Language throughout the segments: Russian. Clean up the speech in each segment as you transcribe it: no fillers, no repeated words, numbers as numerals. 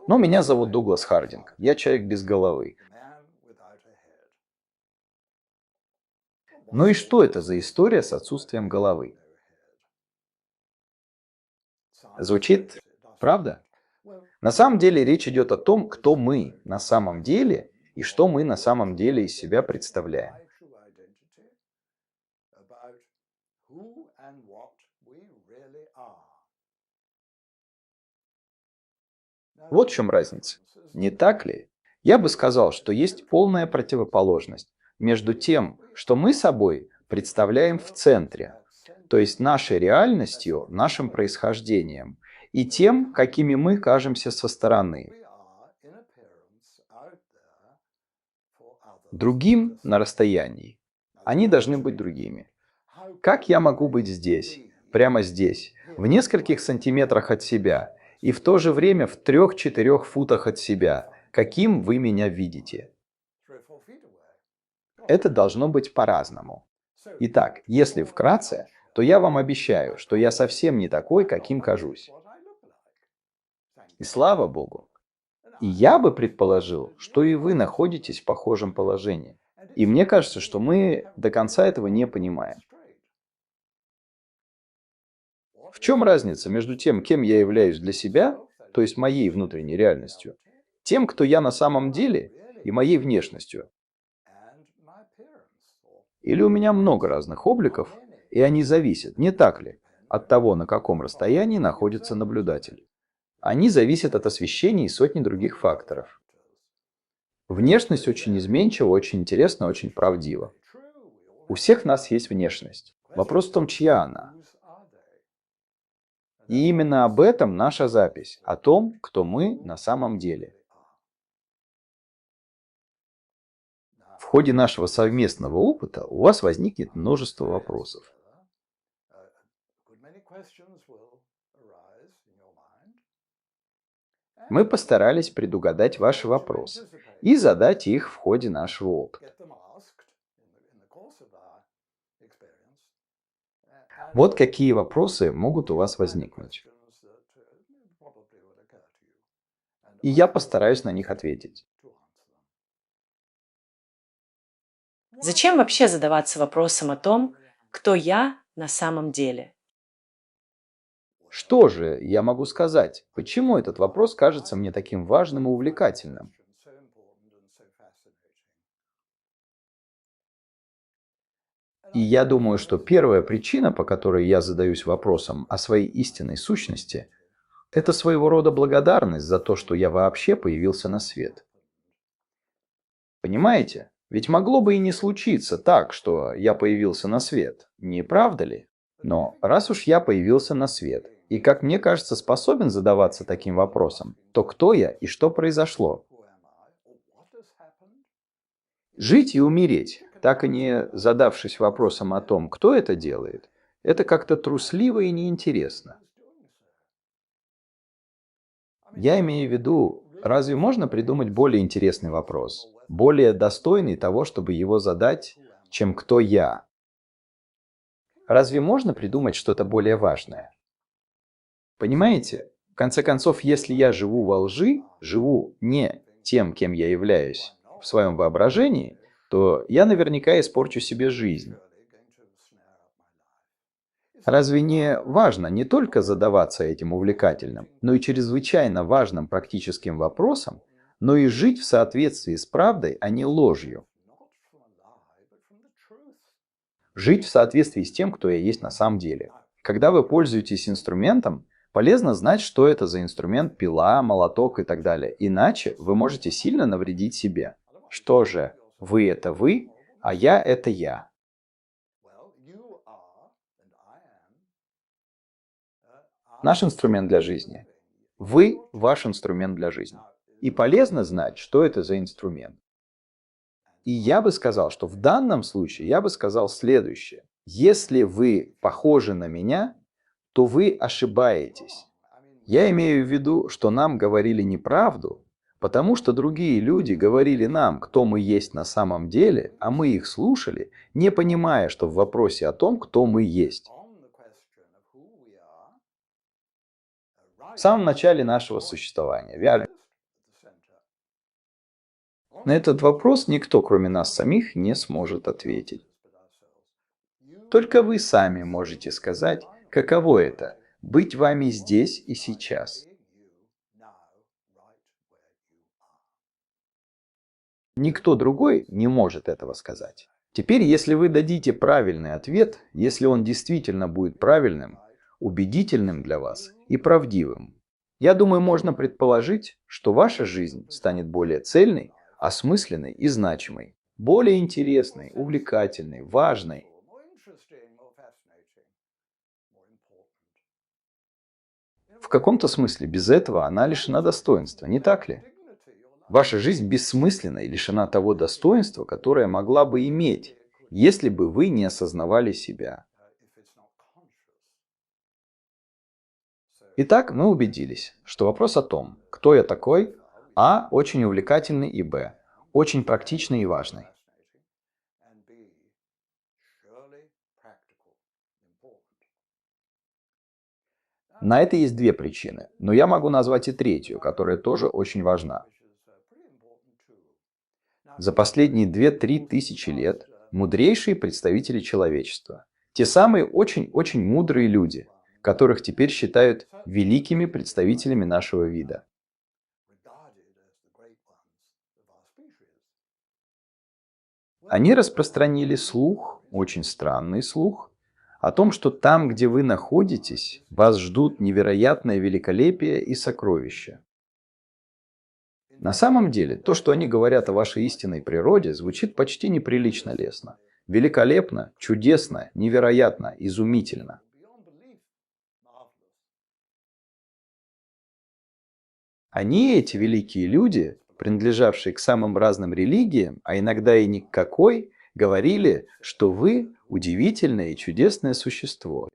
Но меня зовут Дуглас Хардинг. Я человек без головы. Ну и что это за история с отсутствием головы? Звучит, правда? На самом деле речь идет о том, кто мы на самом деле и что мы на самом деле из себя представляем. Вот в чем разница. Не так ли? Я бы сказал, что есть полная противоположность между тем, что мы собой представляем в центре, то есть нашей реальностью, нашим происхождением, и тем, какими мы кажемся со стороны. Другим на расстоянии. Они должны быть другими. Как я могу быть здесь, прямо здесь, в нескольких сантиметрах от себя, и в то же время в 3-4 футах от себя, каким вы меня видите? Это должно быть по-разному. Итак, если вкратце, то я вам обещаю, что я совсем не такой, каким кажусь. И слава Богу. И я бы предположил, что и вы находитесь в похожем положении. И мне кажется, что мы до конца этого не понимаем. В чем разница между тем, кем я являюсь для себя, то есть моей внутренней реальностью, тем, кто я на самом деле, и моей внешностью? Или у меня много разных обликов, и они зависят, не так ли, от того, на каком расстоянии находится наблюдатель? Они зависят от освещения и сотни других факторов. Внешность очень изменчива, очень интересна, очень правдива. У всех нас есть внешность. Вопрос в том, чья она. И именно об этом наша запись, о том, кто мы на самом деле. В ходе нашего совместного опыта у вас возникнет множество вопросов. Мы постарались предугадать ваши вопросы и задать их в ходе нашего опыта. Вот какие вопросы могут у вас возникнуть. И я постараюсь на них ответить. Зачем вообще задаваться вопросом о том, кто я на самом деле? Что же я могу сказать? Почему этот вопрос кажется мне таким важным и увлекательным? И я думаю, что первая причина, по которой я задаюсь вопросом о своей истинной сущности, это своего рода благодарность за то, что я вообще появился на свет. Понимаете? Ведь могло бы и не случиться так, что я появился на свет, не правда ли? Но раз уж я появился на свет, и, как мне кажется, способен задаваться таким вопросом, то кто я и что произошло? Жить и умереть, так и не задавшись вопросом о том, кто это делает, это как-то трусливо и неинтересно. Я имею в виду, разве можно придумать более интересный вопрос, более достойный того, чтобы его задать, чем «кто я»? Разве можно придумать что-то более важное? Понимаете? В конце концов, если я живу во лжи, живу не тем, кем я являюсь в своем воображении, то я наверняка испорчу себе жизнь. Разве не важно не только задаваться этим увлекательным, но и чрезвычайно важным практическим вопросом, но и жить в соответствии с правдой, а не ложью? Жить в соответствии с тем, кто я есть на самом деле. Когда вы пользуетесь инструментом, полезно знать, что это за инструмент, пила, молоток и так далее. Иначе вы можете сильно навредить себе. Что же, вы это вы, а я это я. Наш инструмент для жизни. Вы ваш инструмент для жизни. И полезно знать, что это за инструмент. И я бы сказал, что в данном случае я бы сказал следующее. Если вы похожи на меня, то вы ошибаетесь. Я имею в виду, что нам говорили неправду, потому что другие люди говорили нам, кто мы есть на самом деле, а мы их слушали, не понимая, что в вопросе о том, кто мы есть. В самом начале нашего существования, верно? На этот вопрос никто, кроме нас самих, не сможет ответить. Только вы сами можете сказать, каково это — быть вами здесь и сейчас. Никто другой не может этого сказать. Теперь, если вы дадите правильный ответ, если он действительно будет правильным, убедительным для вас и правдивым, я думаю, можно предположить, что ваша жизнь станет более цельной, осмысленной и значимой, более интересной, увлекательной, важной. В каком-то смысле без этого она лишена достоинства, не так ли? Ваша жизнь бессмысленна и лишена того достоинства, которое могла бы иметь, если бы вы не осознавали себя. Итак, мы убедились, что вопрос о том, кто я такой, а, очень увлекательный, и б, очень практичный и важный. На это есть две причины, но я могу назвать и третью, которая тоже очень важна. За последние 2-3 тысячи лет мудрейшие представители человечества, те самые очень-очень мудрые люди, которых теперь считают великими представителями нашего вида, они распространили слух, очень странный слух, о том, что там, где вы находитесь, вас ждут невероятное великолепие и сокровища. На самом деле, то, что они говорят о вашей истинной природе, звучит почти неприлично лестно. Великолепно, чудесно, невероятно, изумительно. Они, эти великие люди, принадлежавшие к самым разным религиям, а иногда и ни к какой, говорили, что вы удивительное и чудесное существо.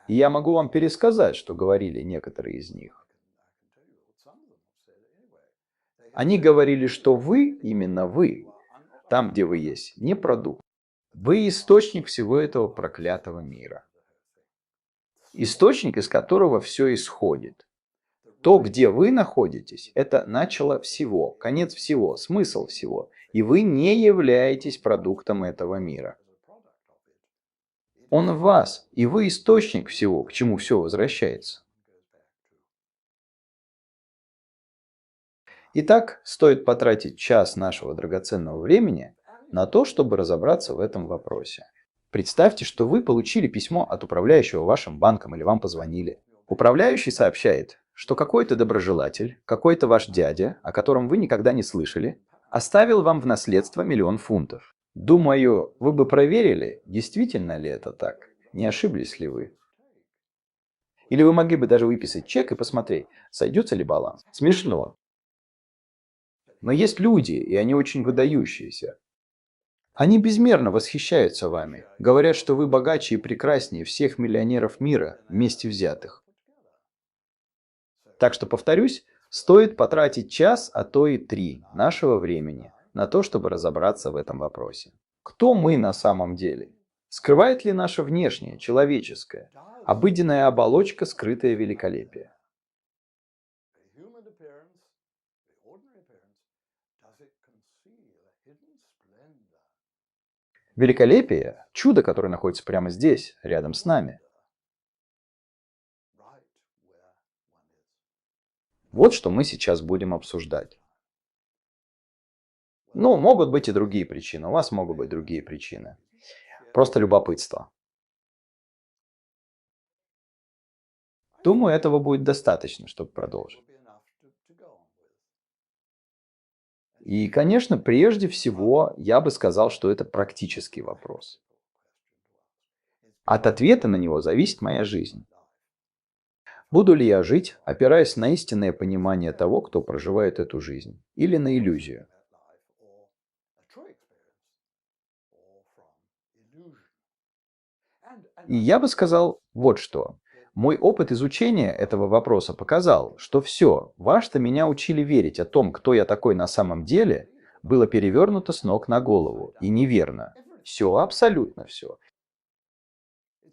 И я могу вам пересказать, что говорили некоторые из них. Они говорили, что вы, именно вы, там, где вы есть, не продукт. Вы источник всего этого проклятого мира. Источник, из которого все исходит. То, где вы находитесь, это начало всего, конец всего, смысл всего. И вы не являетесь продуктом этого мира. Он в вас, и вы источник всего, к чему все возвращается. Итак, стоит потратить час нашего драгоценного времени на то, чтобы разобраться в этом вопросе. Представьте, что вы получили письмо от управляющего вашим банком или вам позвонили. Управляющий сообщает, что какой-то доброжелатель, какой-то ваш дядя, о котором вы никогда не слышали, оставил вам в наследство 1 000 000 фунтов. Думаю, вы бы проверили, действительно ли это так, не ошиблись ли вы. Или вы могли бы даже выписать чек и посмотреть, сойдется ли баланс. Смешно. Но есть люди, и они очень выдающиеся. Они безмерно восхищаются вами, говорят, что вы богаче и прекраснее всех миллионеров мира вместе взятых. Так что, повторюсь, стоит потратить час, а то и 3 нашего времени на то, чтобы разобраться в этом вопросе. Кто мы на самом деле? Скрывает ли наше внешнее, человеческое, обыденная оболочка скрытое великолепие? Великолепие — чудо, которое находится прямо здесь, рядом с нами. Вот что мы сейчас будем обсуждать. Ну, могут быть и другие причины. У вас могут быть другие причины. Просто любопытство. Думаю, этого будет достаточно, чтобы продолжить. И, конечно, прежде всего, я бы сказал, что это практический вопрос. От ответа на него зависит моя жизнь. Буду ли я жить, опираясь на истинное понимание того, кто проживает эту жизнь, или на иллюзию? И я бы сказал вот что. Мой опыт изучения этого вопроса показал, что все, во что меня учили верить о том, кто я такой на самом деле, было перевернуто с ног на голову и неверно. Все, абсолютно все.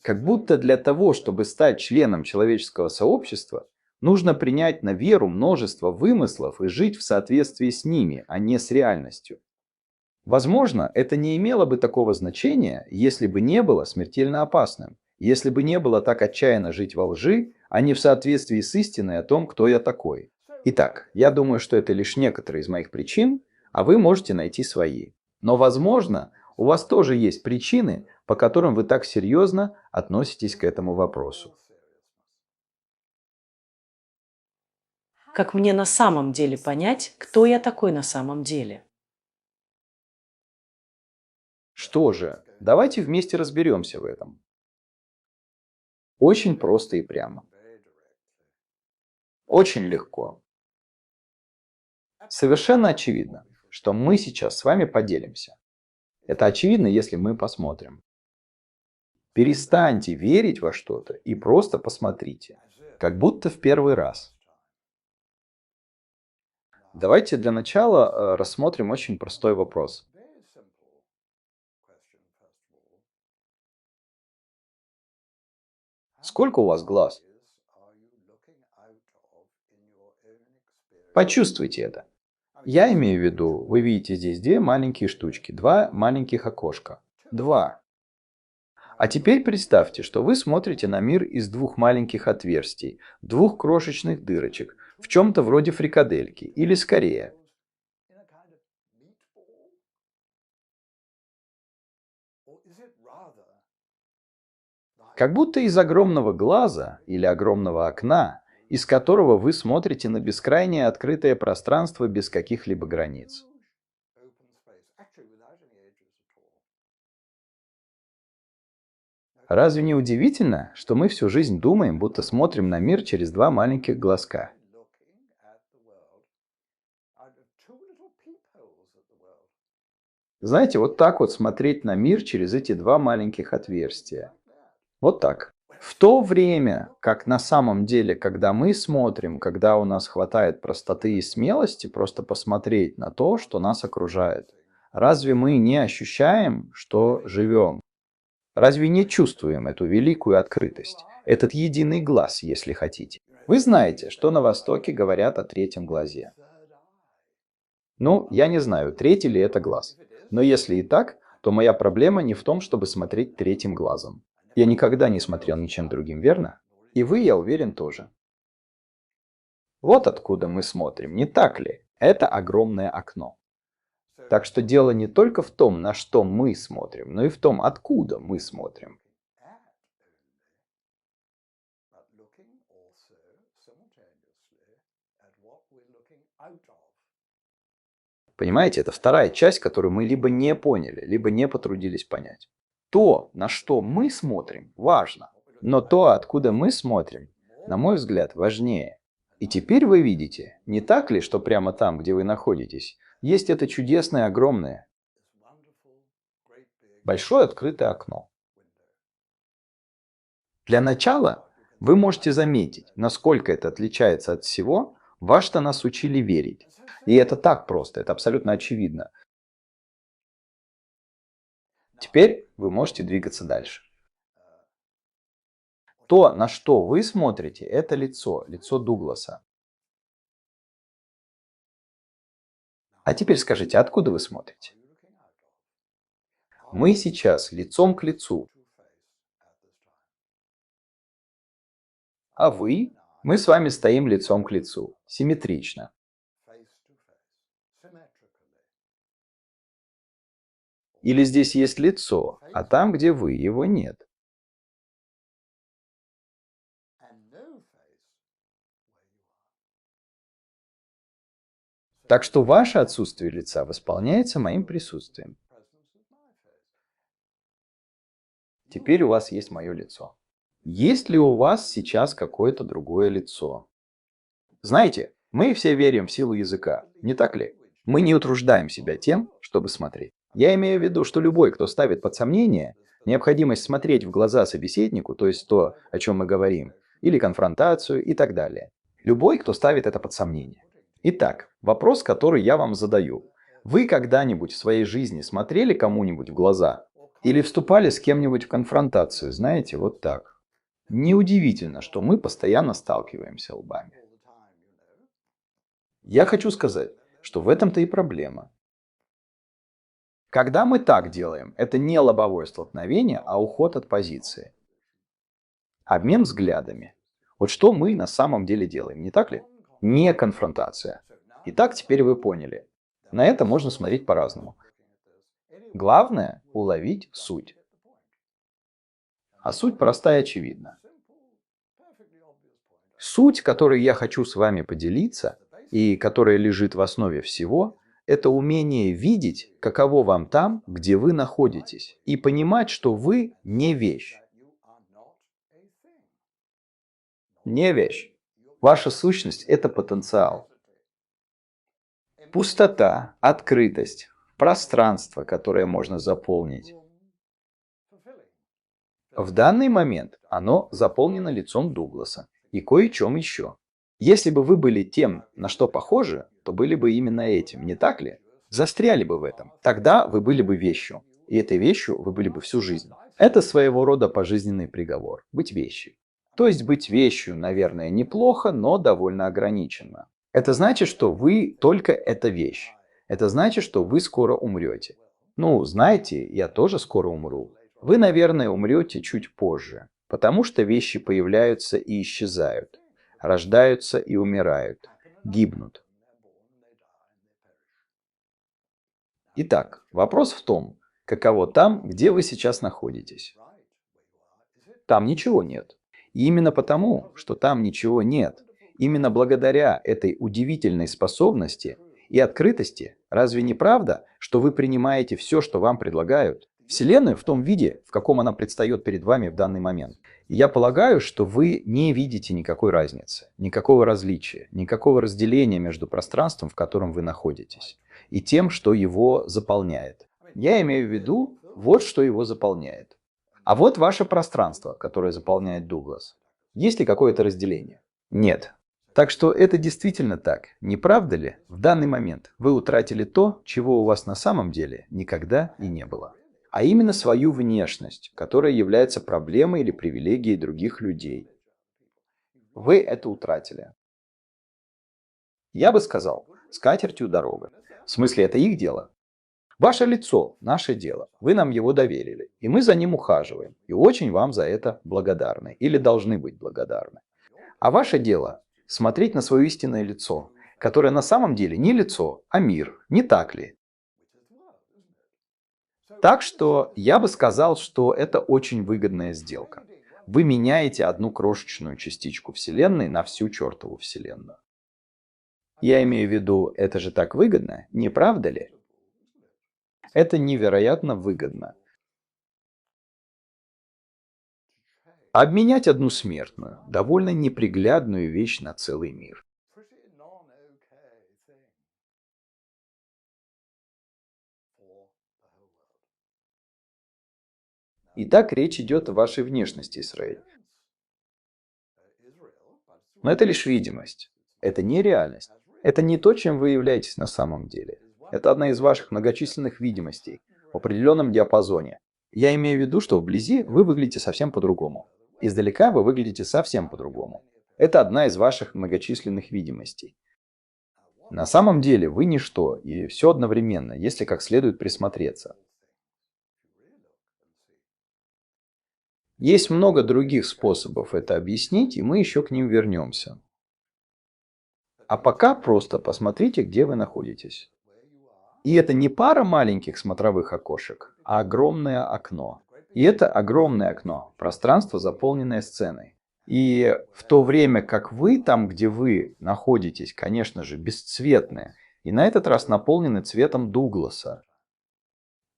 Как будто для того, чтобы стать членом человеческого сообщества, Нужно принять на веру множество вымыслов и жить в соответствии с ними, а не с реальностью. Возможно, это не имело бы такого значения, если бы не было смертельно опасным, если бы не было так отчаянно жить во лжи, а не в соответствии с истиной о том, кто я такой. Итак, я думаю, что это лишь некоторые из моих причин, а вы можете найти свои. Но, возможно, у вас тоже есть причины, по которым вы так серьезно относитесь к этому вопросу. Как мне на самом деле понять, кто я такой на самом деле? Что же, давайте вместе разберемся в этом. Очень просто и прямо. Очень легко. Совершенно очевидно, что мы сейчас с вами поделимся. Это очевидно, если мы посмотрим. Перестаньте верить во что-то и просто посмотрите. Как будто в первый раз. Давайте для начала рассмотрим очень простой вопрос. Сколько у вас глаз? Почувствуйте это. Я имею в виду, вы видите здесь две маленькие штучки, два маленьких окошка. Два. А теперь представьте, что вы смотрите на мир из двух маленьких отверстий, двух крошечных дырочек, в чем-то вроде фрикадельки, или скорее. Как будто из огромного глаза или огромного окна, из которого вы смотрите на бескрайнее открытое пространство без каких-либо границ. Разве не удивительно, что мы всю жизнь думаем, будто смотрим на мир через два маленьких глазка? Знаете, вот так вот смотреть на мир через эти два маленьких отверстия. Вот так. В то время, как на самом деле, когда мы смотрим, когда у нас хватает простоты и смелости просто посмотреть на то, что нас окружает, разве мы не ощущаем, что живем? Разве не чувствуем эту великую открытость? Этот единый глаз, если хотите. Вы знаете, что на Востоке говорят о третьем глазе. Ну, я не знаю, третий ли это глаз. Но если и так, то моя проблема не в том, чтобы смотреть третьим глазом. Я никогда не смотрел ничем другим, верно? И вы, я уверен, тоже. Вот откуда мы смотрим, не так ли? Это огромное окно. Так что дело не только в том, на что мы смотрим, но и в том, откуда мы смотрим. Понимаете, это вторая часть, которую мы либо не поняли, либо не потрудились понять. То, на что мы смотрим, важно. Но то, откуда мы смотрим, на мой взгляд, важнее. И теперь вы видите, не так ли, что прямо там, где вы находитесь, есть это чудесное, огромное, большое открытое окно. Для начала вы можете заметить, насколько это отличается от всего, во что нас учили верить. И это так просто, это абсолютно очевидно. Теперь вы можете двигаться дальше. То, на что вы смотрите, это лицо Дугласа. А теперь скажите, откуда вы смотрите? Мы сейчас лицом к лицу. А вы? Мы с вами стоим лицом к лицу. Симметрично. Или здесь есть лицо, а там, где вы, его нет. Так что ваше отсутствие лица восполняется моим присутствием. Теперь у вас есть мое лицо. Есть ли у вас сейчас какое-то другое лицо? Знаете, мы все верим в силу языка, не так ли? Мы не утруждаем себя тем, чтобы смотреть. Я имею в виду, что любой, кто ставит под сомнение необходимость смотреть в глаза собеседнику, то есть то, о чем мы говорим, или конфронтацию и так далее. Любой, кто ставит это под сомнение. Итак, вопрос, который я вам задаю. Вы когда-нибудь в своей жизни смотрели кому-нибудь в глаза? Или вступали с кем-нибудь в конфронтацию, знаете, вот так? Неудивительно, что мы постоянно сталкиваемся лбами. Я хочу сказать, что в этом-то и проблема. Когда мы так делаем, это не лобовое столкновение, а уход от позиции. Обмен взглядами. Вот что мы на самом деле делаем, не так ли? Не конфронтация. Итак, теперь вы поняли. На это можно смотреть по-разному. Главное – уловить суть. А суть простая и очевидна. Суть, которой я хочу с вами поделиться, и которая лежит в основе всего, это умение видеть, каково вам там, где вы находитесь, и понимать, что вы не вещь. Не вещь. Ваша сущность – это потенциал. Пустота, открытость, пространство, которое можно заполнить. В данный момент оно заполнено лицом Дугласа и кое-чем еще. Если бы вы были тем, на что похожи, то были бы именно этим, не так ли? Застряли бы в этом. Тогда вы были бы вещью. И этой вещью вы были бы всю жизнь. Это своего рода пожизненный приговор. Быть вещью. То есть быть вещью, наверное, неплохо, но довольно ограниченно. Это значит, что вы только эта вещь. Это значит, что вы скоро умрете. Ну, знаете, я тоже скоро умру. Вы, наверное, умрете чуть позже, потому что вещи появляются и исчезают, рождаются и умирают, гибнут. Итак, вопрос в том, каково там, где вы сейчас находитесь. Там ничего нет. И именно потому, что там ничего нет, именно благодаря этой удивительной способности и открытости, разве не правда, что вы принимаете все, что вам предлагают? Вселенную в том виде, в каком она предстает перед вами в данный момент. И я полагаю, что вы не видите никакой разницы, никакого различия, никакого разделения между пространством, в котором вы находитесь, и тем, что его заполняет. Я имею в виду вот что его заполняет. А вот ваше пространство, которое заполняет Дуглас. Есть ли какое-то разделение? Нет. Так что это действительно так, не правда ли? В данный момент вы утратили то, чего у вас на самом деле никогда и не было. А именно свою внешность, которая является проблемой или привилегией других людей. Вы это утратили. Я бы сказал, с катертью дорога. В смысле, это их дело. Ваше лицо – наше дело. Вы нам его доверили, и мы за ним ухаживаем. И очень вам за это благодарны, или должны быть благодарны. А ваше дело – смотреть на свое истинное лицо, которое на самом деле не лицо, а мир. Не так ли? Так что я бы сказал, что это очень выгодная сделка. Вы меняете одну крошечную частичку Вселенной на всю чертову Вселенную. Я имею в виду, это же так выгодно, не правда ли? Это невероятно выгодно. Обменять одну смертную, довольно неприглядную вещь на целый мир. Итак, речь идет о вашей внешности, Израиль. Но это лишь видимость. Это не реальность. Это не то, чем вы являетесь на самом деле. Это одна из ваших многочисленных видимостей в определенном диапазоне. Я имею в виду, что вблизи вы выглядите совсем по-другому. Издалека вы выглядите совсем по-другому. Это одна из ваших многочисленных видимостей. На самом деле вы ничто, и все одновременно, если как следует присмотреться. Есть много других способов это объяснить, и мы еще к ним вернемся. А пока просто посмотрите, где вы находитесь. И это не пара маленьких смотровых окошек, а огромное окно. И это огромное окно, пространство, заполненное сценой. И в то время как вы там, где вы находитесь, конечно же, бесцветные, и на этот раз наполнены цветом Дугласа.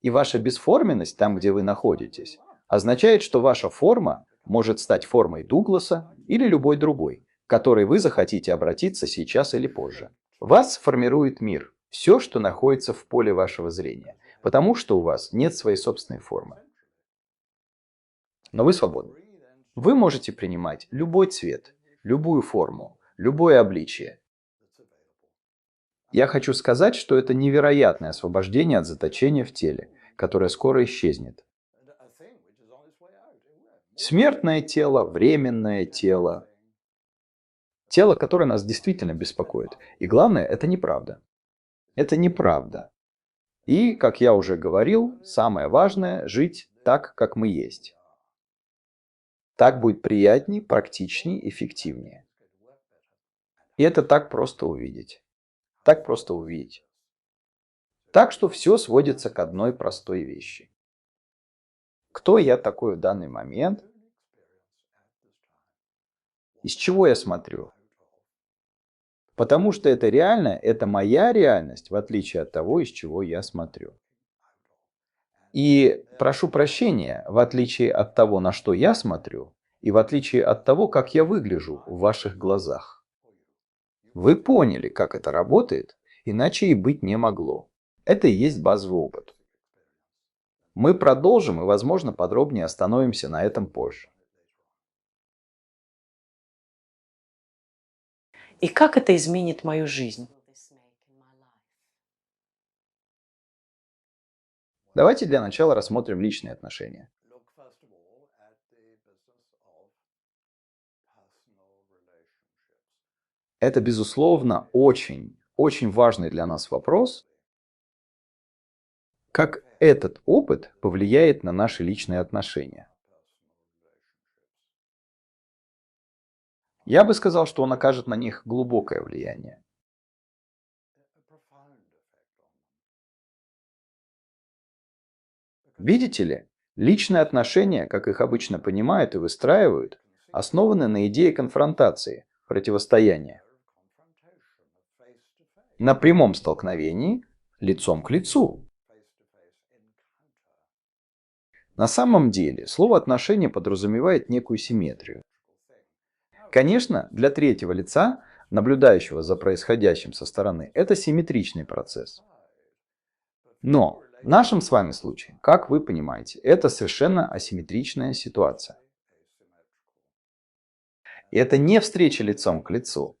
И ваша бесформенность там, где вы находитесь, означает, что ваша форма может стать формой Дугласа или любой другой, к которой вы захотите обратиться сейчас или позже. Вас формирует мир, все, что находится в поле вашего зрения, потому что у вас нет своей собственной формы. Но вы свободны. Вы можете принимать любой цвет, любую форму, любое обличие. Я хочу сказать, что это невероятное освобождение от заточения в теле, которое скоро исчезнет. Смертное тело, временное тело, тело, которое нас действительно беспокоит. И главное, это неправда. Это неправда. И, как я уже говорил, самое важное – жить так, как мы есть. Так будет приятней, практичней, эффективнее. И это так просто увидеть. Так просто увидеть. Так что все сводится к одной простой вещи. Кто я такой в данный момент? Из чего я смотрю? Потому что это реально, это моя реальность, в отличие от того, из чего я смотрю. И прошу прощения, в отличие от того, на что я смотрю, и в отличие от того, как я выгляжу в ваших глазах. Вы поняли, как это работает, иначе и быть не могло. Это и есть базовый опыт. Мы продолжим и, возможно, подробнее остановимся на этом позже. И как это изменит мою жизнь? Давайте для начала рассмотрим личные отношения. Это, безусловно, очень важный для нас вопрос, как этот опыт повлияет на наши личные отношения. Я бы сказал, что он окажет на них глубокое влияние. Видите ли, личные отношения, как их обычно понимают и выстраивают, основаны на идее конфронтации, противостояния. На прямом столкновении лицом к лицу. На самом деле, слово «отношения» подразумевает некую симметрию. Конечно, для третьего лица, наблюдающего за происходящим со стороны, это симметричный процесс. Но в нашем с вами случае, как вы понимаете, это совершенно асимметричная ситуация. И это не встреча лицом к лицу.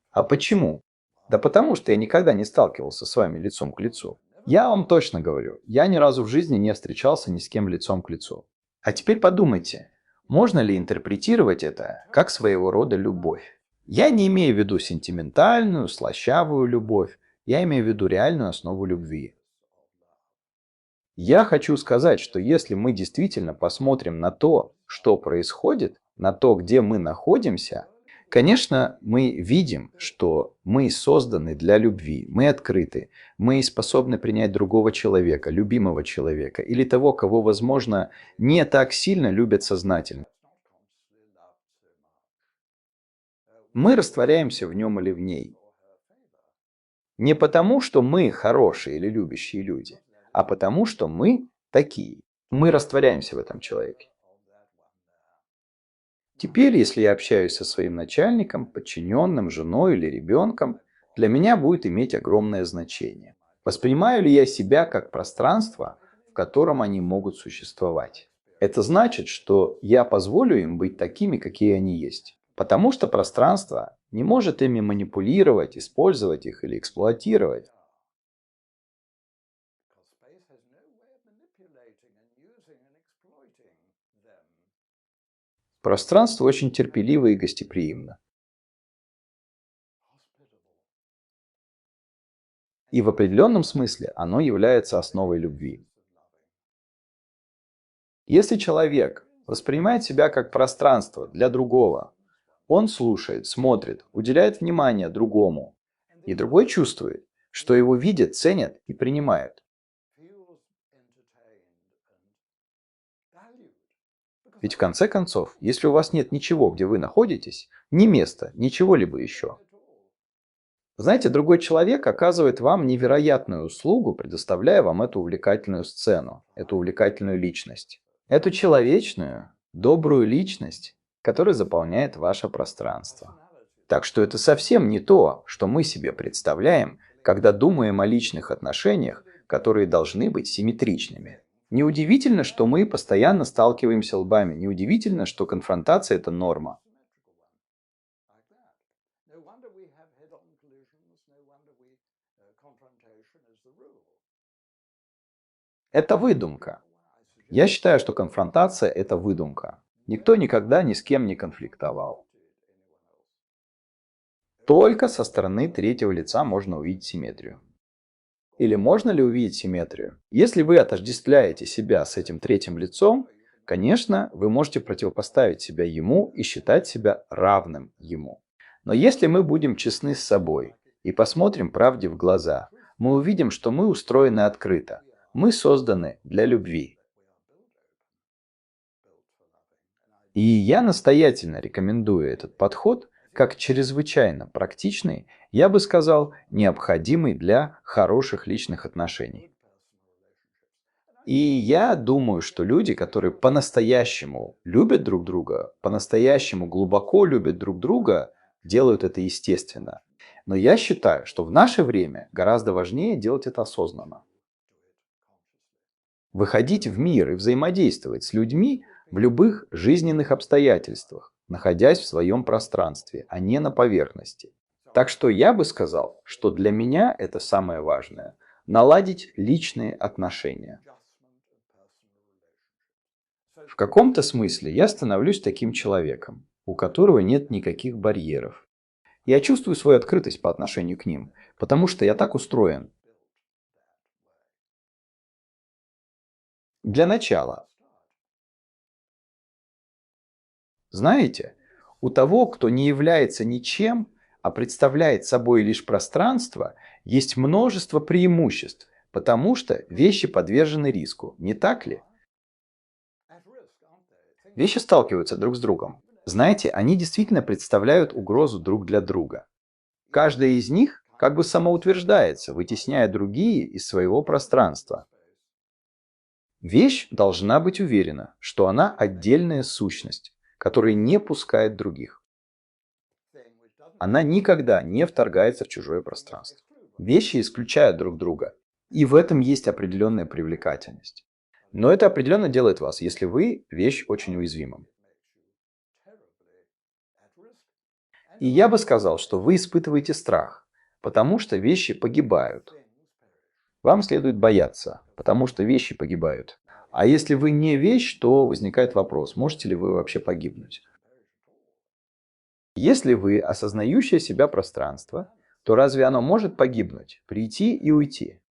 А почему? Да потому что я никогда не сталкивался с вами лицом к лицу. Я вам точно говорю, я ни разу в жизни не встречался ни с кем лицом к лицу. А теперь подумайте, можно ли интерпретировать это как своего рода любовь? Я не имею в виду сентиментальную, слащавую любовь, я имею в виду реальную основу любви. Я хочу сказать, что если мы действительно посмотрим на то, что происходит, на то, где мы находимся, конечно, мы видим, что мы созданы для любви, мы открыты, мы способны принять другого человека, любимого человека или того, кого, возможно, не так сильно любят сознательно. Мы растворяемся в нем или в ней. Не потому, что мы хорошие или любящие люди, а потому, что мы такие. Мы растворяемся в этом человеке. Теперь, если я общаюсь со своим начальником, подчиненным, женой или ребенком, для меня будет иметь огромное значение. Воспринимаю ли я себя как пространство, в котором они могут существовать? Это значит, что я позволю им быть такими, какие они есть. Потому что пространство не может ими манипулировать, использовать их или эксплуатировать. Пространство очень терпеливо и гостеприимно. И в определенном смысле оно является основой любви. Если человек воспринимает себя как пространство для другого, он слушает, смотрит, уделяет внимание другому, и другой чувствует, что его видят, ценят и принимают. Ведь в конце концов, если у вас нет ничего, где вы находитесь, ни места, ничего-либо еще, знаете, другой человек оказывает вам невероятную услугу, предоставляя вам эту увлекательную сцену, эту увлекательную личность. Эту человечную, добрую личность, которая заполняет ваше пространство. Так что это совсем не то, что мы себе представляем, когда думаем о личных отношениях, которые должны быть симметричными. Неудивительно, что мы постоянно сталкиваемся лбами. Неудивительно, что конфронтация – это норма. Это выдумка. Я считаю, что конфронтация – это выдумка. Никто никогда ни с кем не конфликтовал. Только со стороны третьего лица можно увидеть симметрию. Или можно ли увидеть симметрию? Если вы отождествляете себя с этим третьим лицом, конечно, вы можете противопоставить себя ему и считать себя равным ему. Но если мы будем честны с собой и посмотрим правде в глаза, мы увидим, что мы устроены открыто. Мы созданы для любви. И я настоятельно рекомендую этот подход как чрезвычайно практичный, я бы сказал, необходимый для хороших личных отношений. И я думаю, что люди, которые по-настоящему любят друг друга, по-настоящему глубоко любят друг друга, делают это естественно. Но я считаю, что в наше время гораздо важнее делать это осознанно. Выходить в мир и взаимодействовать с людьми в любых жизненных обстоятельствах, находясь в своем пространстве, а не на поверхности. Так что я бы сказал, что для меня это самое важное – наладить личные отношения. В каком-то смысле я становлюсь таким человеком, у которого нет никаких барьеров. Я чувствую свою открытость по отношению к ним, потому что я так устроен. Для начала, знаете, у того, кто не является ничем, а представляет собой лишь пространство, есть множество преимуществ, потому что вещи подвержены риску, не так ли? Вещи сталкиваются друг с другом. Знаете, они действительно представляют угрозу друг для друга. Каждая из них как бы самоутверждается, вытесняя другие из своего пространства. Вещь должна быть уверена, что она отдельная сущность, которая не пускает других. Она никогда не вторгается в чужое пространство. Вещи исключают друг друга, и в этом есть определенная привлекательность. Но это определенно делает вас, если вы вещь очень уязвимым. И я бы сказал, что вы испытываете страх, потому что вещи погибают. Вам следует бояться, потому что вещи погибают. А если вы не вещь, то возникает вопрос, можете ли вы вообще погибнуть. Если вы осознающее себя пространство, то разве оно может погибнуть, прийти и уйти?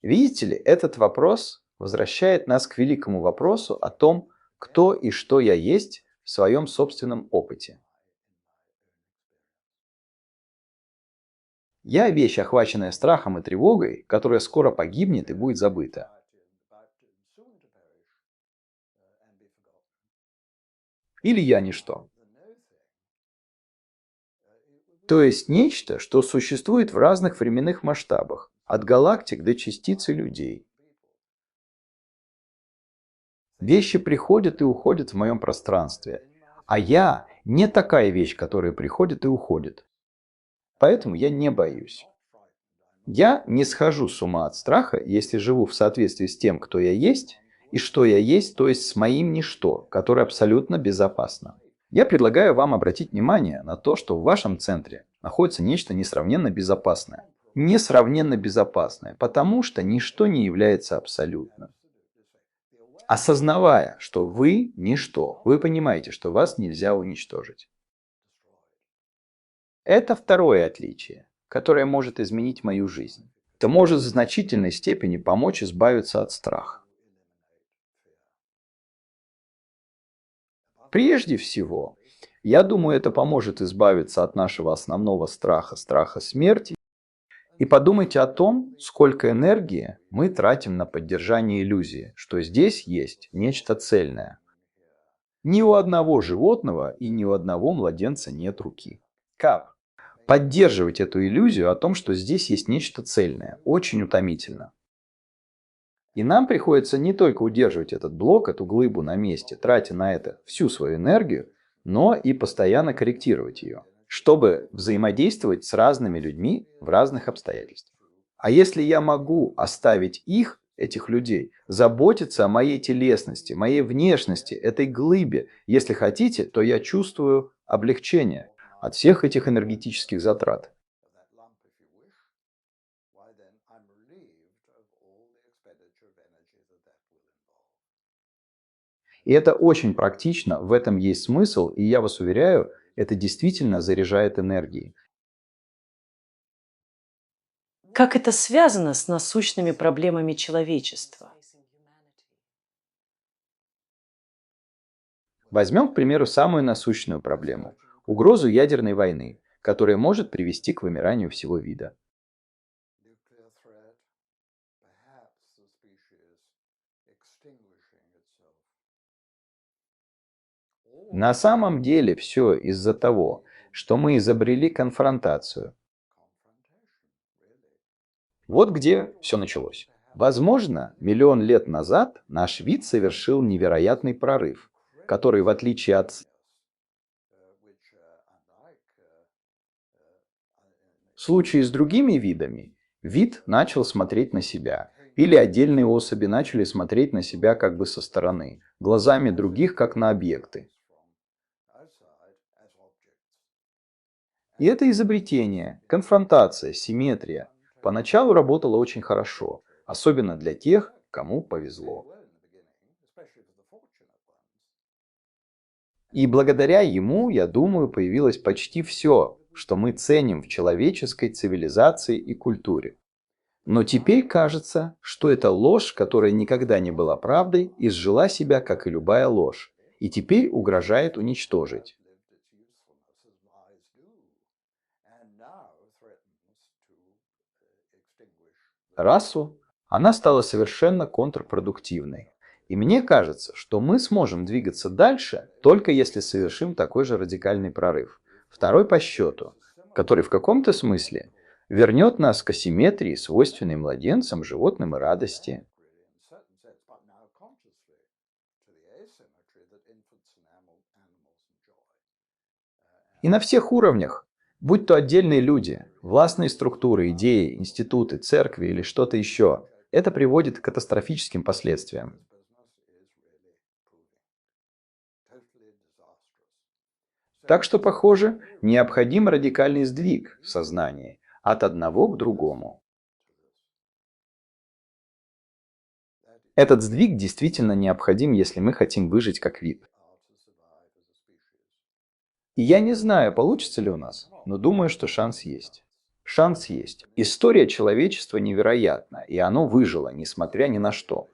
Видите ли, этот вопрос возвращает нас к великому вопросу о том, кто и что я есть в своем собственном опыте. Я вещь, охваченная страхом и тревогой, которая скоро погибнет и будет забыта. Или я ничто. То есть нечто, что существует в разных временных масштабах, от галактик до частиц и людей. Вещи приходят и уходят в моем пространстве, а я не такая вещь, которая приходит и уходит. Поэтому я не боюсь. Я не схожу с ума от страха, если живу в соответствии с тем, кто я есть, и что я есть, то есть с моим ничто, которое абсолютно безопасно. Я предлагаю вам обратить внимание на то, что в вашем центре находится нечто несравненно безопасное. Несравненно безопасное, потому что ничто не является абсолютным. Осознавая, что вы ничто, вы понимаете, что вас нельзя уничтожить. Это второе отличие, которое может изменить мою жизнь. Это может в значительной степени помочь избавиться от страха. Прежде всего, я думаю, это поможет избавиться от нашего основного страха, страха смерти. И подумайте о том, сколько энергии мы тратим на поддержание иллюзии, что здесь есть нечто цельное. Ни у одного животного и ни у одного младенца нет руки. Как? Поддерживать эту иллюзию о том, что здесь есть нечто цельное, очень утомительно. И нам приходится не только удерживать этот блок, эту глыбу на месте, тратя на это всю свою энергию, но и постоянно корректировать ее, чтобы взаимодействовать с разными людьми в разных обстоятельствах. А если я могу оставить их, этих людей, заботиться о моей телесности, моей внешности, этой глыбе, если хотите, то я чувствую облегчение от всех этих энергетических затрат. И это очень практично, в этом есть смысл, и я вас уверяю, это действительно заряжает энергией. Как это связано с насущными проблемами человечества? Возьмем, к примеру, самую насущную проблему – угрозу ядерной войны, которая может привести к вымиранию всего вида. На самом деле все из-за того, что мы изобрели конфронтацию. Вот где все началось. Возможно, миллион лет назад наш вид совершил невероятный прорыв, который, в отличие от случае с другими видами, вид начал смотреть на себя. Или отдельные особи начали смотреть на себя как бы со стороны, глазами других как на объекты. И это изобретение, конфронтация, симметрия поначалу работало очень хорошо, особенно для тех, кому повезло. И благодаря ему, я думаю, появилось почти все, что мы ценим в человеческой цивилизации и культуре. Но теперь кажется, что это ложь, которая никогда не была правдой, изжила себя, как и любая ложь, и теперь угрожает уничтожить. Расу, она стала совершенно контрпродуктивной. И мне кажется, что мы сможем двигаться дальше, только если совершим такой же радикальный прорыв. Второй по счету, который в каком-то смысле вернет нас к асимметрии, свойственной младенцам, животным и радости. И на всех уровнях, будь то отдельные люди, властные структуры, идеи, институты, церкви или что-то еще, это приводит к катастрофическим последствиям. Так что, похоже, необходим радикальный сдвиг в сознании от одного к другому. Этот сдвиг действительно необходим, если мы хотим выжить как вид. И я не знаю, получится ли у нас, но думаю, что шанс есть. Шанс есть. История человечества невероятна, и оно выжило, несмотря ни на что.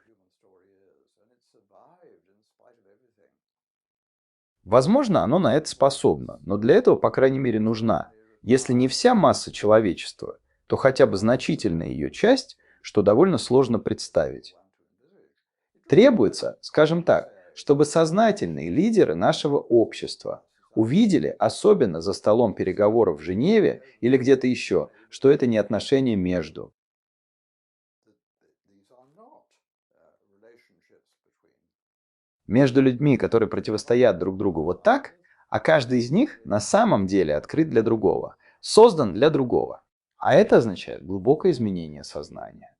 Возможно, оно на это способно, но для этого, по крайней мере, нужна, если не вся масса человечества, то хотя бы значительная ее часть, что довольно сложно представить. Требуется, скажем так, чтобы сознательные лидеры нашего общества увидели, особенно за столом переговоров в Женеве или где-то еще, что это не отношения между людьми, которые противостоят друг другу вот так, а каждый из них на самом деле открыт для другого, создан для другого. А это означает глубокое изменение сознания.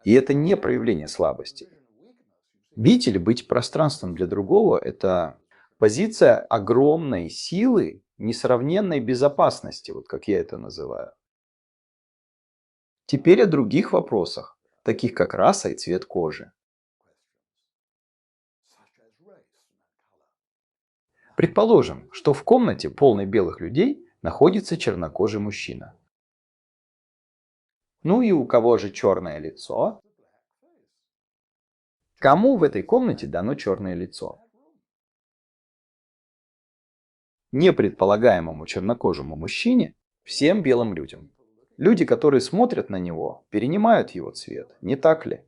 И это не проявление слабости. Бить или быть пространством для другого – это позиция огромной силы, несравненной безопасности, вот как я это называю. Теперь о других вопросах, таких как раса и цвет кожи. Предположим, что в комнате, полной белых людей, находится чернокожий мужчина. Ну и у кого же черное лицо? Кому в этой комнате дано черное лицо? Непредполагаемому чернокожему мужчине, всем белым людям. Люди, которые смотрят на него, перенимают его цвет, не так ли?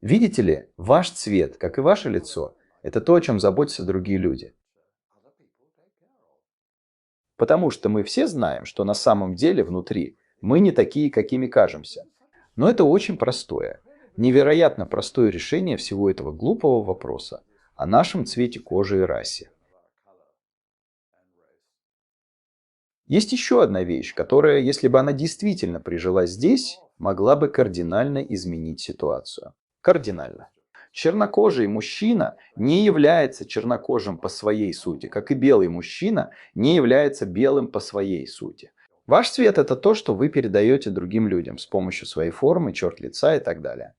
Видите ли, ваш цвет, как и ваше лицо, это то, о чем заботятся другие люди. Потому что мы все знаем, что на самом деле внутри мы не такие, какими кажемся. Но это очень простое, невероятно простое решение всего этого глупого вопроса о нашем цвете кожи и расе. Есть еще одна вещь, которая, если бы она действительно прижилась здесь, могла бы кардинально изменить ситуацию. Кардинально. Чернокожий мужчина не является чернокожим по своей сути, как и белый мужчина не является белым по своей сути. Ваш цвет – это то, что вы передаете другим людям с помощью своей формы, черт лица и так далее.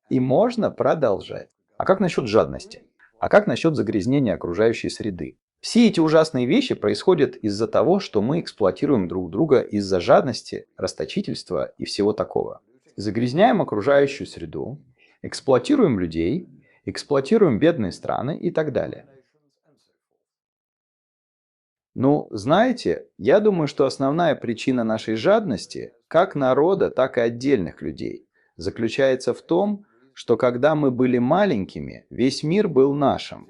И можно продолжать. А как насчет жадности? А как насчет загрязнения окружающей среды? Все эти ужасные вещи происходят из-за того, что мы эксплуатируем друг друга из-за жадности, расточительства и всего такого. Загрязняем окружающую среду, эксплуатируем людей, эксплуатируем бедные страны и так далее. Ну, знаете, я думаю, что основная причина нашей жадности, как народа, так и отдельных людей, заключается в том, что когда мы были маленькими, весь мир был нашим.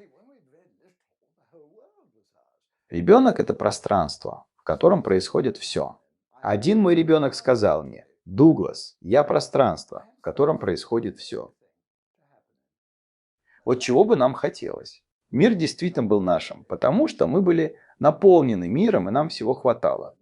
Ребенок – это пространство, в котором происходит все. Один мой ребенок сказал мне: «Дуглас, я пространство, в котором происходит все». Вот чего бы нам хотелось. Мир действительно был нашим, потому что мы были наполнены миром, и нам всего хватало.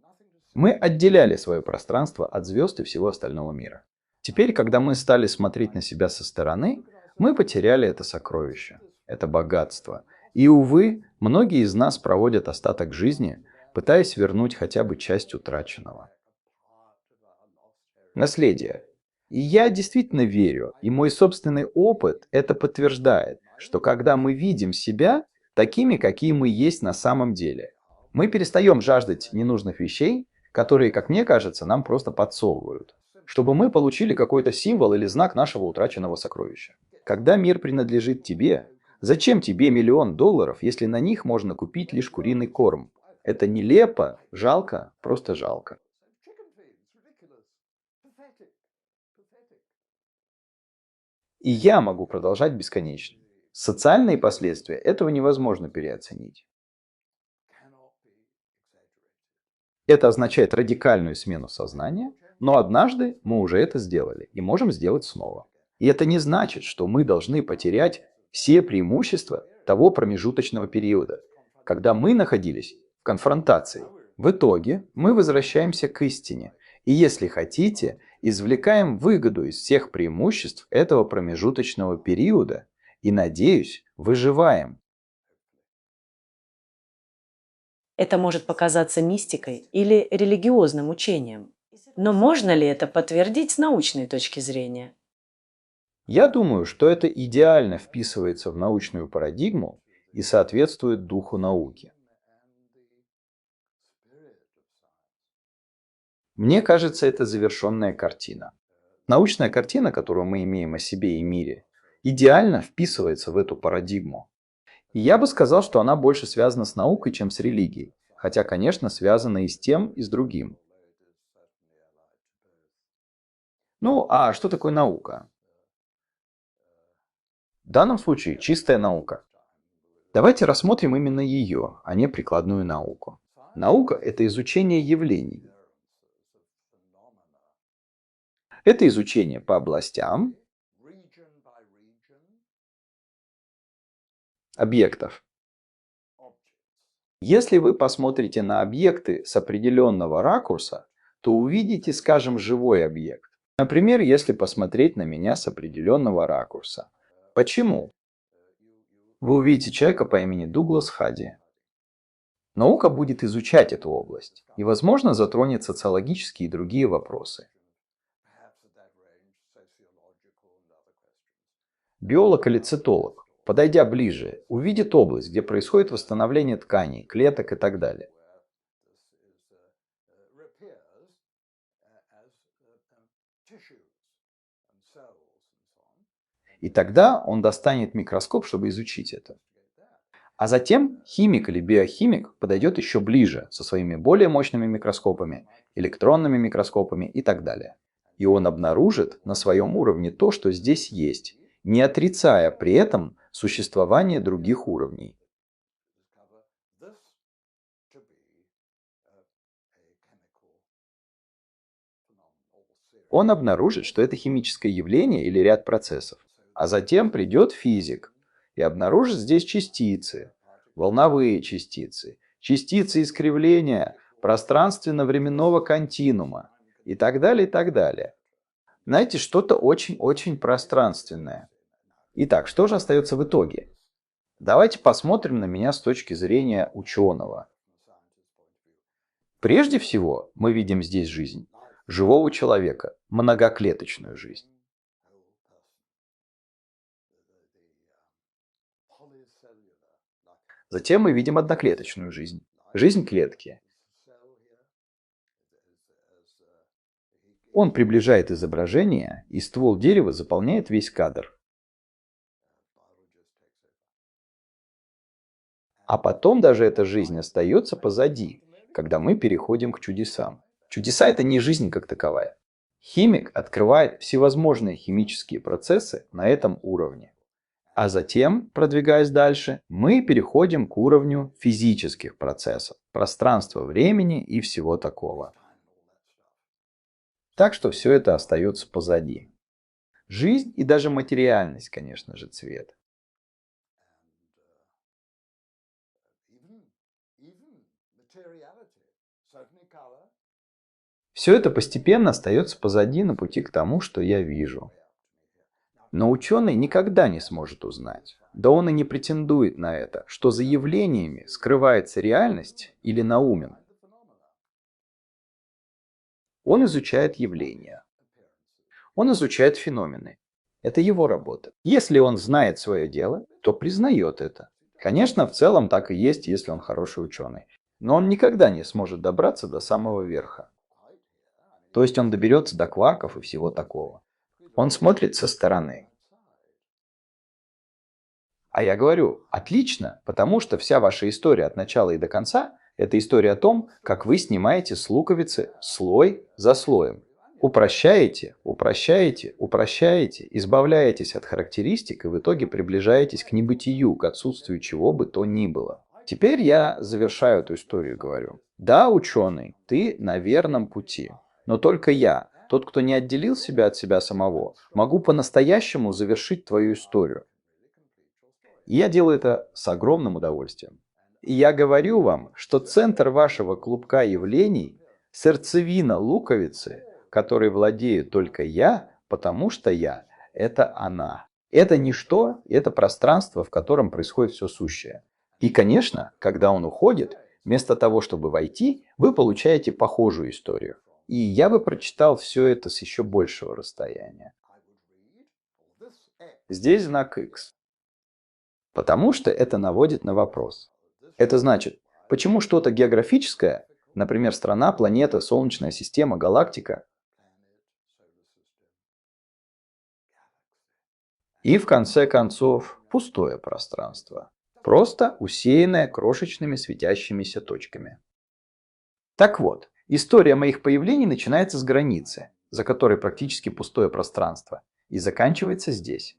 Мы отделяли свое пространство от звезд и всего остального мира. Теперь, когда мы стали смотреть на себя со стороны, мы потеряли это сокровище, это богатство. И, увы, многие из нас проводят остаток жизни, пытаясь вернуть хотя бы часть утраченного. Наследие. И я действительно верю, и мой собственный опыт это подтверждает, что когда мы видим себя такими, какие мы есть на самом деле, мы перестаем жаждать ненужных вещей, которые, как мне кажется, нам просто подсовывают, чтобы мы получили какой-то символ или знак нашего утраченного сокровища. Когда мир принадлежит тебе, зачем тебе $1 000 000, если на них можно купить лишь куриный корм? Это нелепо, жалко, просто жалко. И я могу продолжать бесконечно. Социальные последствия этого невозможно переоценить. Это означает радикальную смену сознания, но однажды мы уже это сделали и можем сделать снова. И это не значит, что мы должны потерять все преимущества того промежуточного периода, когда мы находились в конфронтации. В итоге мы возвращаемся к истине. И если хотите, извлекаем выгоду из всех преимуществ этого промежуточного периода и, надеюсь, выживаем. Это может показаться мистикой или религиозным учением. Но можно ли это подтвердить с научной точки зрения? Я думаю, что это идеально вписывается в научную парадигму и соответствует духу науки. Мне кажется, это завершенная картина. Научная картина, которую мы имеем о себе и мире, идеально вписывается в эту парадигму. И я бы сказал, что она больше связана с наукой, чем с религией. Хотя, конечно, связана и с тем, и с другим. Ну, а что такое наука? В данном случае чистая наука. Давайте рассмотрим именно ее, а не прикладную науку. Наука – это изучение явлений. Это изучение по областям объектов. Если вы посмотрите на объекты с определенного ракурса, то увидите, скажем, живой объект. Например, если посмотреть на меня с определенного ракурса. Почему? Вы увидите человека по имени Дуглас Хади. Наука будет изучать эту область и, возможно, затронет социологические и другие вопросы. Биолог или цитолог, подойдя ближе, увидит область, где происходит восстановление тканей, клеток и так далее. И тогда он достанет микроскоп, чтобы изучить это. А затем химик или биохимик подойдет еще ближе со своими более мощными микроскопами, электронными микроскопами и так далее. И он обнаружит на своем уровне то, что здесь есть, не отрицая при этом существование других уровней. Он обнаружит, что это химическое явление или ряд процессов. А затем придет физик и обнаружит здесь частицы, волновые частицы, частицы искривления пространственно-временного континуума и так далее, и так далее. Знаете, что-то очень-очень пространственное. Итак, что же остается в итоге? Давайте посмотрим на меня с точки зрения ученого. Прежде всего, мы видим здесь жизнь живого человека, многоклеточную жизнь. Затем мы видим одноклеточную жизнь, жизнь клетки. Он приближает изображение, и ствол дерева заполняет весь кадр. А потом даже эта жизнь остается позади, когда мы переходим к чудесам. Чудеса – это не жизнь как таковая. Химик открывает всевозможные химические процессы на этом уровне. А затем, продвигаясь дальше, мы переходим к уровню физических процессов, пространства, времени и всего такого. Так что все это остается позади. Жизнь и даже материальность, конечно же, цвет. Все это постепенно остается позади на пути к тому, что я вижу. Но ученый никогда не сможет узнать, да он и не претендует на это, что за явлениями скрывается реальность или наумен. Он изучает явления. Он изучает феномены. Это его работа. Если он знает свое дело, то признает это. Конечно, в целом так и есть, если он хороший ученый. Но он никогда не сможет добраться до самого верха. То есть он доберется до кварков и всего такого. Он смотрит со стороны. А я говорю, отлично, потому что вся ваша история от начала и до конца – это история о том, как вы снимаете с луковицы слой за слоем. Упрощаете, упрощаете, упрощаете, избавляетесь от характеристик и в итоге приближаетесь к небытию, к отсутствию чего бы то ни было. Теперь я завершаю эту историю и говорю. Да, ученый, ты на верном пути, но только я, тот, кто не отделил себя от себя самого, могу по-настоящему завершить твою историю. И я делаю это с огромным удовольствием. И я говорю вам, что центр вашего клубка явлений – сердцевина луковицы, которой владею только я, потому что я – это она. Это ничто, это пространство, в котором происходит все сущее. И, конечно, когда он уходит, вместо того, чтобы войти, вы получаете похожую историю. И я бы прочитал все это с еще большего расстояния. Здесь знак X. Потому что это наводит на вопрос. Это значит, почему что-то географическое, например, страна, планета, Солнечная система, галактика, и в конце концов пустое пространство, просто усеянное крошечными светящимися точками. Так вот, история моих появлений начинается с границы, за которой практически пустое пространство, и заканчивается здесь.